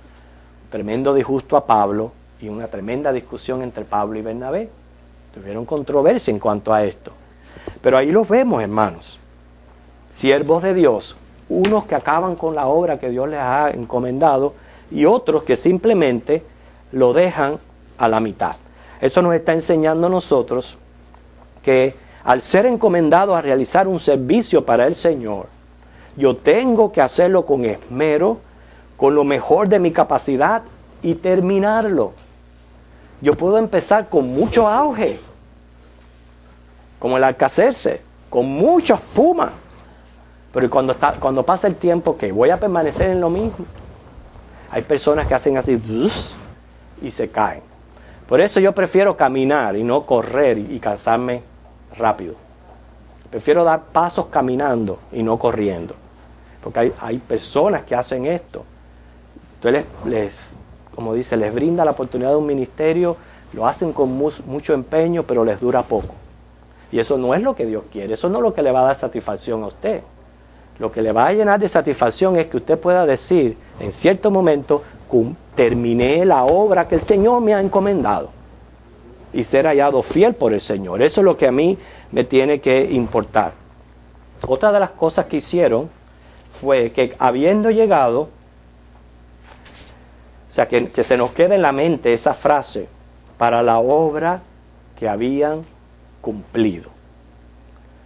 tremendo disgusto a Pablo y una tremenda discusión entre Pablo y Bernabé. Tuvieron controversia en cuanto a esto. Pero ahí los vemos, hermanos. Siervos de Dios, unos que acaban con la obra que Dios les ha encomendado y otros que simplemente lo dejan a la mitad. Eso nos está enseñando a nosotros que al ser encomendado a realizar un servicio para el Señor, yo tengo que hacerlo con esmero, con lo mejor de mi capacidad y terminarlo. Yo puedo empezar con mucho auge, como el Alcacerse, con mucha espuma, pero cuando pasa el tiempo, ¿qué? Voy a permanecer en lo mismo. Hay personas que hacen así y se caen. Por eso yo prefiero caminar y no correr y cansarme rápido. Prefiero dar pasos caminando y no corriendo. Porque hay personas que hacen esto. Entonces como dice, les brinda la oportunidad de un ministerio, lo hacen con mucho empeño, pero les dura poco. Y eso no es lo que Dios quiere, eso no es lo que le va a dar satisfacción a usted. Lo que le va a llenar de satisfacción es que usted pueda decir, en cierto momento, terminé la obra que el Señor me ha encomendado. Y ser hallado fiel por el Señor. Eso es lo que a mí me tiene que importar. Otra de las cosas que hicieron fue que habiendo llegado, o sea, que se nos quede en la mente esa frase, para la obra que habían cumplido.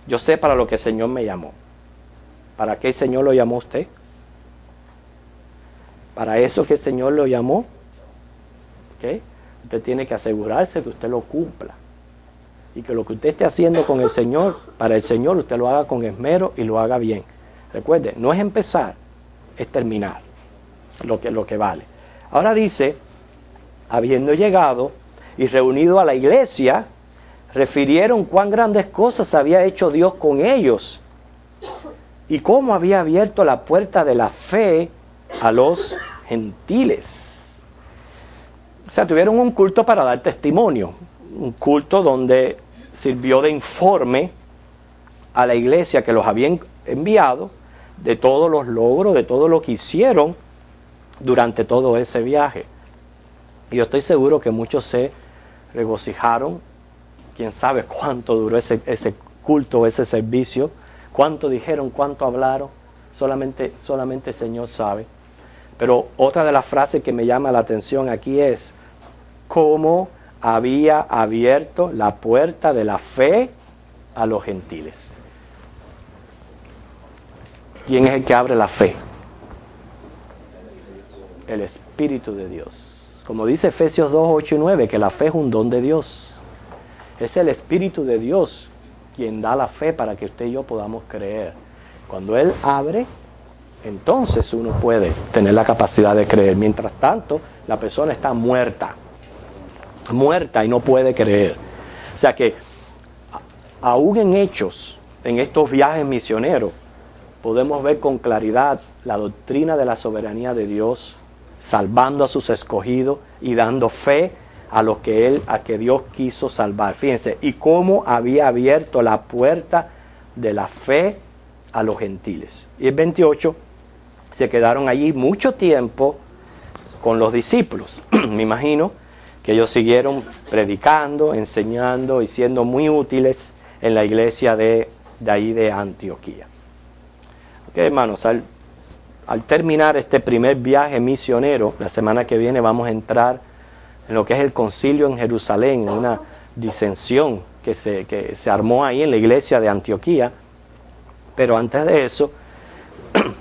Yo sé para lo que el Señor me llamó. ¿Para qué el Señor lo llamó a usted? Para eso que el Señor lo llamó. ¿Okay? Usted tiene que asegurarse que usted lo cumpla. Y que lo que usted esté haciendo con el Señor, para el Señor, usted lo haga con esmero y lo haga bien. Recuerde, no es empezar, es terminar lo que vale. Ahora dice, habiendo llegado y reunido a la iglesia, refirieron cuán grandes cosas había hecho Dios con ellos y cómo había abierto la puerta de la fe a los gentiles. O sea, tuvieron un culto para dar testimonio, un culto donde sirvió de informe a la iglesia que los habían enviado de todos los logros, de todo lo que hicieron durante todo ese viaje. Y yo estoy seguro que muchos se regocijaron. Quién sabe cuánto duró ese culto, ese servicio, cuánto dijeron, cuánto hablaron, solamente el Señor sabe. Pero otra de las frases que me llama la atención aquí es cómo había abierto la puerta de la fe a los gentiles. ¿Quién es el que abre la fe? El Espíritu de Dios. Como dice Efesios 2, 8 y 9, que la fe es un don de Dios. Es el Espíritu de Dios quien da la fe para que usted y yo podamos creer. Cuando Él abre, entonces uno puede tener la capacidad de creer. Mientras tanto, la persona está muerta y no puede creer. O sea que, aún en Hechos, en estos viajes misioneros, podemos ver con claridad la doctrina de la soberanía de Dios, salvando a sus escogidos y dando fe a lo que Dios quiso salvar. Fíjense, y cómo había abierto la puerta de la fe a los gentiles. Y el 28, se quedaron allí mucho tiempo con los discípulos. Me imagino que ellos siguieron predicando, enseñando y siendo muy útiles en la iglesia de ahí de Antioquía. Ok, hermanos, al terminar este primer viaje misionero, la semana que viene vamos a entrar en lo que es el concilio en Jerusalén, en una disensión que se armó ahí en la iglesia de Antioquía. Pero antes de eso,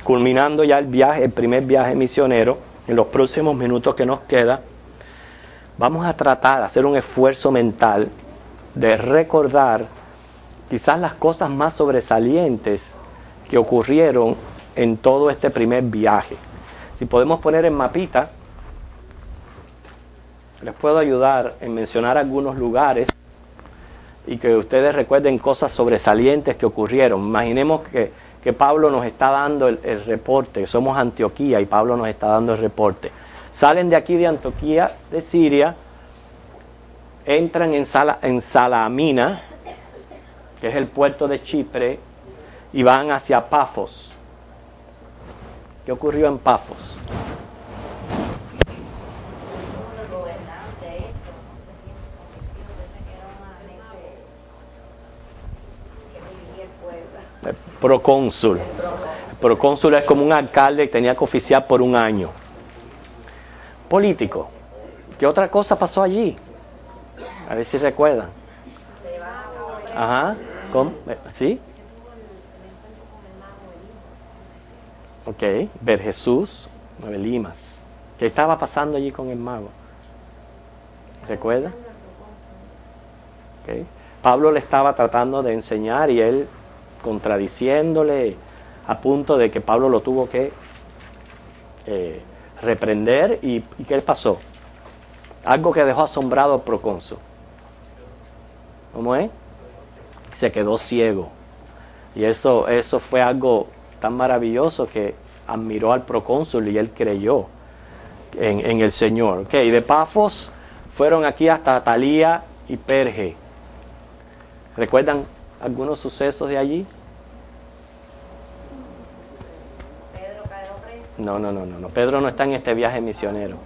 culminando ya el primer viaje misionero, en los próximos minutos que nos queda, vamos a tratar de hacer un esfuerzo mental de recordar quizás las cosas más sobresalientes que ocurrieron en todo este primer viaje. Si podemos poner en mapita, les puedo ayudar en mencionar algunos lugares y que ustedes recuerden cosas sobresalientes que ocurrieron. Imaginemos que Pablo nos está dando el reporte, somos Antioquía y Pablo nos está dando el reporte. Salen de aquí de Antioquía, de Siria, entran en Salamina, que es el puerto de Chipre, y van hacia Pafos. ¿Qué ocurrió en Pafos? Procónsul. El procónsul es como un alcalde que tenía que oficiar por un año. Político. ¿Qué otra cosa pasó allí? A ver si recuerdan. Ajá. ¿Sí? Ok. Ver Jesús, Elimas. ¿Qué estaba pasando allí con el mago? ¿Recuerdan? Okay. Pablo le estaba tratando de enseñar y él contradiciéndole, a punto de que Pablo lo tuvo que reprender. ¿Y qué le pasó? Algo que dejó asombrado al procónsul. ¿Cómo es? Se quedó ciego. Y eso fue algo tan maravilloso que admiró al procónsul y él creyó en el Señor. Okay. Y de Pafos fueron aquí hasta Atalía y Perge. ¿Recuerdan algunos sucesos de allí? Pedro cayó preso. No. Pedro no está en este viaje misionero.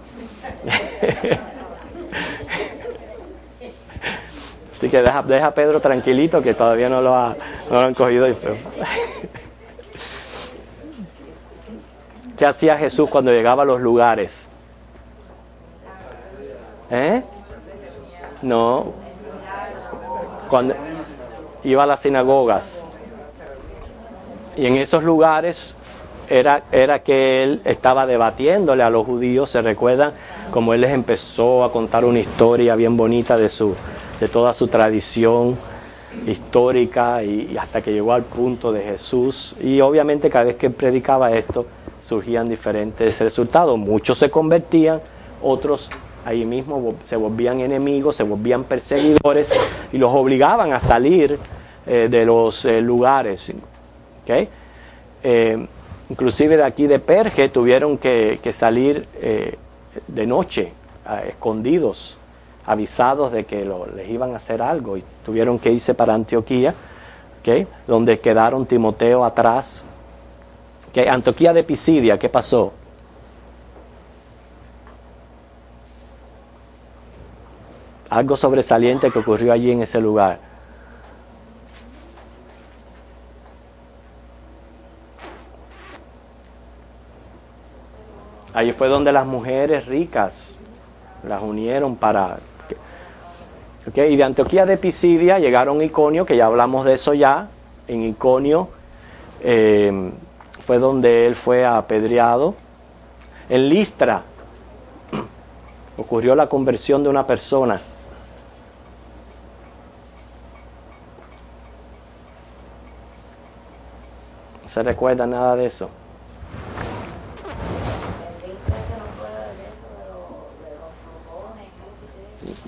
Así que deja a Pedro tranquilito, que todavía no lo han cogido. ¿Qué hacía Jesús cuando llegaba a los lugares? No. Cuando iba a las sinagogas. Y en esos lugares era que él estaba debatiéndole a los judíos. ¿Se recuerdan? Como él les empezó a contar una historia bien bonita de toda su tradición histórica y hasta que llegó al punto de Jesús. Y obviamente cada vez que él predicaba esto, surgían diferentes resultados. Muchos se convertían, otros ahí mismo se volvían enemigos, se volvían perseguidores y los obligaban a salir de los lugares. ¿Okay? Inclusive de aquí de Perge tuvieron que salir de noche, escondidos, avisados de que les iban a hacer algo, y tuvieron que irse para Antioquía, ¿okay? Donde quedaron Timoteo atrás. ¿Okay? Antioquía de Pisidia, ¿qué pasó? Algo sobresaliente que ocurrió allí en ese lugar. Allí fue donde las mujeres ricas las unieron para... Okay. Y de Antioquía de Pisidia llegaron a Iconio, que ya hablamos de eso ya. En Iconio fue donde él fue apedreado. En Listra ocurrió la conversión de una persona. ¿No se recuerda nada de eso?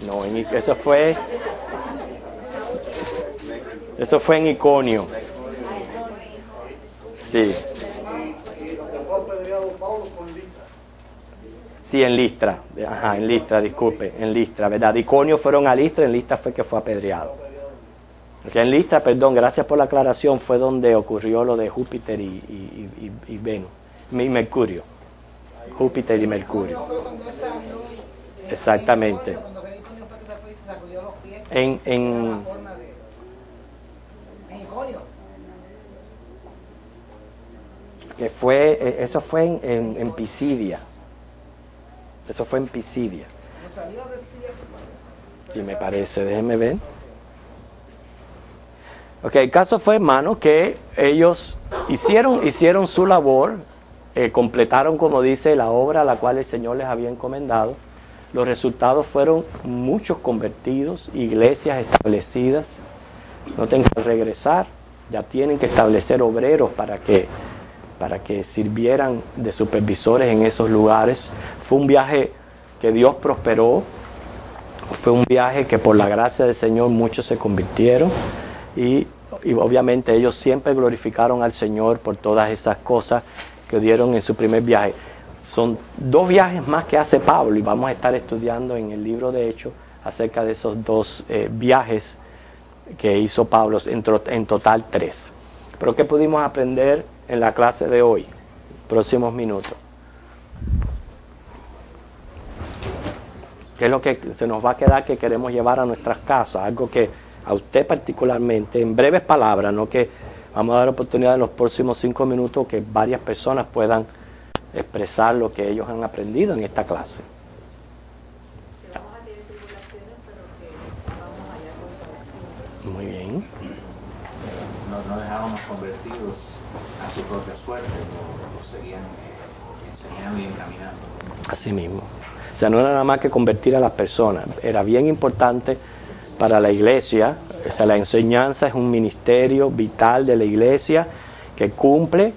No, eso fue en Iconio. Sí. Sí, en Listra. Ajá, en Listra, disculpe. En Listra, ¿verdad? De Iconio fueron a Listra, en Listra fue que fue apedreado. Porque en Listra, perdón, gracias por la aclaración, fue donde ocurrió lo de Júpiter y Venus. Mercurio. Júpiter y Mercurio. Fue cuando él salió, Exactamente. Cuando San Iconio fue que se fue y se sacudió los pies. En Iconio. que fue, eso fue en Pisidia. Eso fue en Pisidia. ¿No salió de Pisidia? Sí, me parece, déjenme ver. Ok, el caso fue, hermano, que ellos hicieron su labor, completaron, como dice, la obra a la cual el Señor les había encomendado. Los resultados fueron muchos convertidos, iglesias establecidas. No tienen que regresar, ya tienen que establecer obreros para que sirvieran de supervisores en esos lugares. Fue un viaje que Dios prosperó. Fue un viaje que por la gracia del Señor muchos se convirtieron y obviamente ellos siempre glorificaron al Señor por todas esas cosas que dieron en su primer viaje. Son 2 viajes más que hace Pablo y vamos a estar estudiando en el libro de Hechos acerca de esos 2 viajes que hizo Pablo, en total 3. Pero ¿qué pudimos aprender en la clase de hoy? Próximos minutos. ¿Qué es lo que se nos va a quedar que queremos llevar a nuestras casas? Algo que a usted particularmente, en breves palabras, no que vamos a dar oportunidad en los próximos 5 minutos que varias personas puedan expresar lo que ellos han aprendido en esta clase. Que vamos a tener tribulaciones, pero que vamos allá con su. Muy bien. No dejábamos convertidos a su propia suerte, lo seguían enseñando y encaminando. Así mismo. O sea, no era nada más que convertir a las personas. Era bien importante para la iglesia. O sea, la enseñanza es un ministerio vital de la iglesia que cumple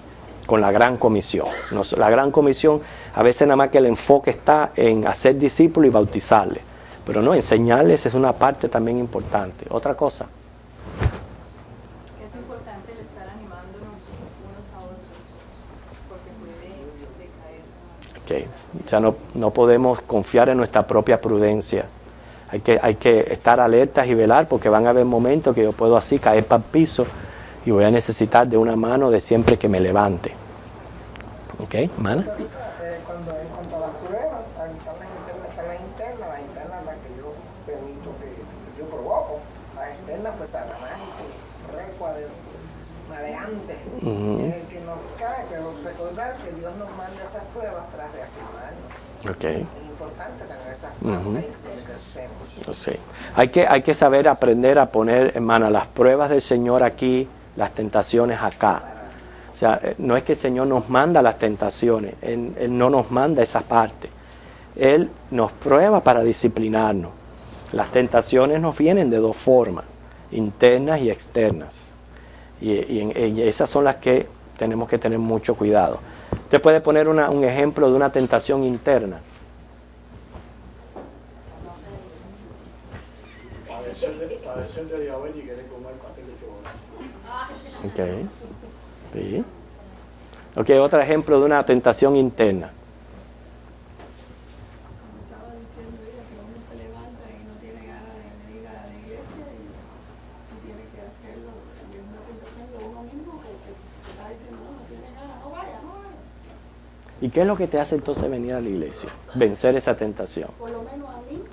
con la gran comisión. La gran comisión, a veces nada más que el enfoque está en hacer discípulos y bautizarles. Pero no, enseñarles es una parte también importante. Otra cosa. Es importante el estar animándonos unos a otros, porque puede decaer. Okay. O sea, no podemos confiar en nuestra propia prudencia. Hay que estar alertas y velar porque van a haber momentos que yo puedo así caer para el piso y voy a necesitar de una mano de siempre que me levante. ¿Ok, mana? Entonces, en cuanto a las pruebas, están las internas las que yo permito que yo provoco. Las externas, pues Satanás y su recua de maleante es el que nos cae, pero recordar que Dios nos manda esas pruebas para reafirmarnos. Okay. Es importante tener esas pruebas ahí que crecemos. Sí. Hay que saber aprender a poner, hermana, las pruebas del Señor aquí, las tentaciones acá. O sea, no es que el Señor nos manda las tentaciones, Él no nos manda esa parte. Él nos prueba para disciplinarnos. Las tentaciones nos vienen de 2 formas, internas y externas. Y esas son las que tenemos que tener mucho cuidado. Usted puede poner un ejemplo de una tentación interna. Padecer de diabetes y querer comer pastel de chocolate. Ok. Sí. Ok, otro ejemplo de una tentación interna. Como estaba diciendo ella, que uno se levanta y no tiene ganas de ir a la iglesia y tiene que hacerlo. Y es una tentación de uno mismo que está diciendo, no tiene ganas, no vaya. ¿Y qué es lo que te hace entonces venir a la iglesia? Vencer esa tentación. Por lo menos a mí,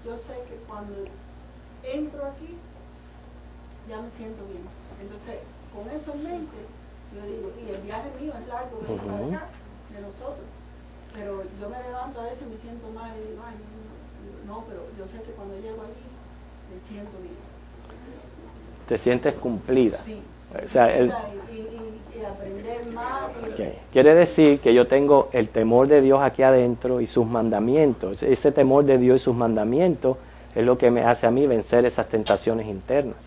yo sé que cuando entro aquí, ya me siento bien. Entonces, con eso en mente, yo digo, y el viaje mío es largo de acá, de nosotros, pero yo me levanto a veces y me siento mal y digo, ay, no, pero yo sé que cuando llego allí, me siento bien. Te sientes cumplida. Sí. O sea, y aprender más. Okay. Quiere decir que yo tengo el temor de Dios aquí adentro y sus mandamientos. Ese temor de Dios y sus mandamientos es lo que me hace a mí vencer esas tentaciones internas.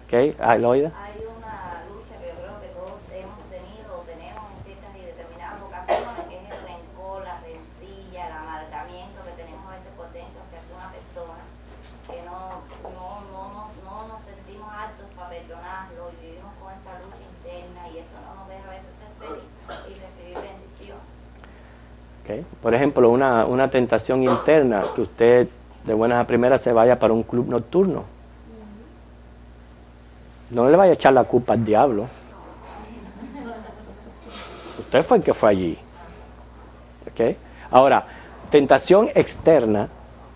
¿Ok? Aloida. Hay una lucha que yo creo que todos hemos tenido o tenemos en ciertas y determinadas ocasiones, que es el rencor, la rencilla, el amargamiento que tenemos a veces por dentro hacia una persona, que no nos sentimos aptos para perdonarlo y vivimos con esa lucha interna y eso no nos deja a veces ser feliz y recibir bendición. Okay. Por ejemplo, una tentación interna, que usted de buenas a primeras se vaya para un club nocturno. No le vaya a echar la culpa al diablo. Usted fue el que fue allí. ¿Okay? Ahora, tentación externa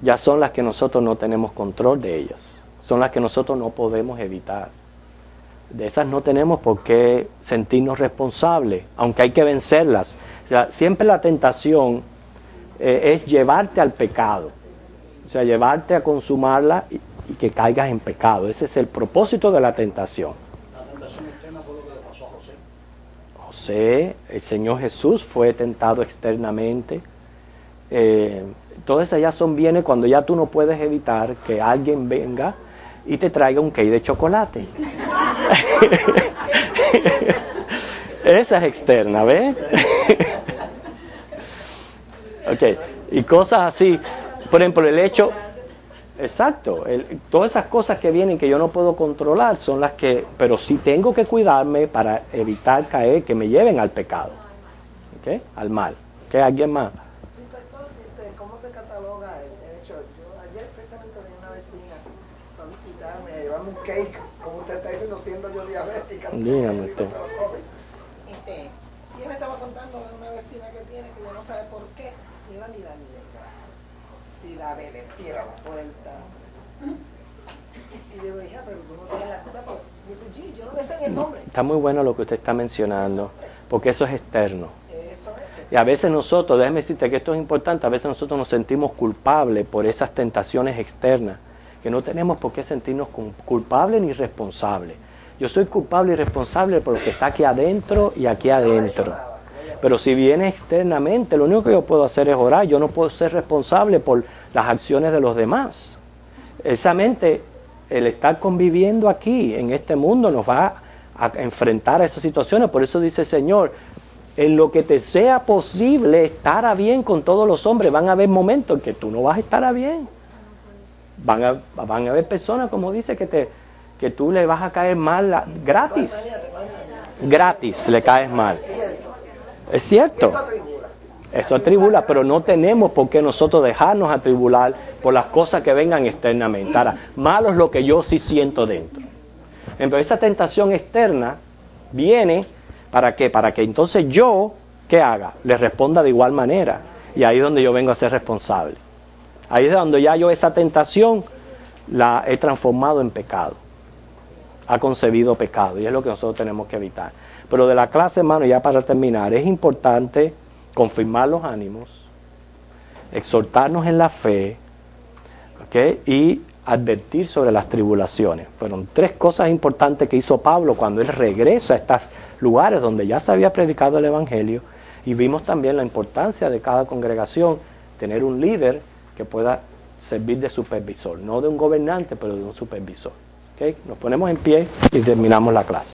ya son las que nosotros no tenemos control de ellas. Son las que nosotros no podemos evitar. De esas no tenemos por qué sentirnos responsables, aunque hay que vencerlas. O sea, siempre la tentación es llevarte al pecado. O sea, llevarte a consumarla y que caigas en pecado. Ese es el propósito de la tentación. La tentación externa fue lo que le pasó a José. José, el Señor Jesús fue tentado externamente. Todas ellas son bienes cuando ya tú no puedes evitar que alguien venga y te traiga un cake de chocolate. Esa es externa, ¿ves? Ok, y cosas así. Por ejemplo, el hecho... Exacto, todas esas cosas que vienen que yo no puedo controlar son las que... Pero sí tengo que cuidarme para evitar caer, que me lleven al pecado. ¿Ok? Al mal. ¿Ok? ¿Alguien más? Sí, perdón, ¿cómo se cataloga el hecho? Yo ayer precisamente tenía una vecina a visitarme, a llevarme un cake, como usted está diciendo, siendo yo diabética. Dígame usted. Y ella me estaba contando de una vecina que tiene que ya no sabe por qué, señora ni la niega. Si la ve, le tira la puerta. Y yo digo, hija, pero tú no tienes la culpa. Porque dice, sí, yo no le sé ni el nombre. Está muy bueno lo que usted está mencionando, porque eso es externo. Eso es. Y a veces nosotros, déjeme decirte que esto es importante, a veces nosotros nos sentimos culpables por esas tentaciones externas, que no tenemos por qué sentirnos culpables ni responsables. Yo soy culpable y responsable por lo que está aquí adentro y aquí adentro. Pero si viene externamente, lo único que yo puedo hacer es orar. Yo no puedo ser responsable por las acciones de los demás. Precisamente el estar conviviendo aquí, en este mundo, nos va a enfrentar a esas situaciones. Por eso dice el Señor, en lo que te sea posible estar a bien con todos los hombres. Van a haber momentos en que tú no vas a estar a bien. Van a haber personas, como dice, que tú le vas a caer mal gratis. Gratis le caes mal. Es cierto. Eso atribula, pero no tenemos por qué nosotros dejarnos atribular por las cosas que vengan externamente. Ahora, malo es lo que yo sí siento dentro. Pero esa tentación externa viene, ¿para qué? Para que entonces yo, ¿qué haga? Le responda de igual manera. Y ahí es donde yo vengo a ser responsable. Ahí es donde ya yo esa tentación la he transformado en pecado. Ha concebido pecado y es lo que nosotros tenemos que evitar. Pero de la clase, hermano, ya para terminar, es importante confirmar los ánimos, exhortarnos en la fe, ¿okay? Y advertir sobre las tribulaciones. Fueron 3 cosas importantes que hizo Pablo cuando él regresa a estos lugares donde ya se había predicado el Evangelio, y vimos también la importancia de cada congregación tener un líder que pueda servir de supervisor, no de un gobernante, pero de un supervisor. ¿Okay? Nos ponemos en pie y terminamos la clase.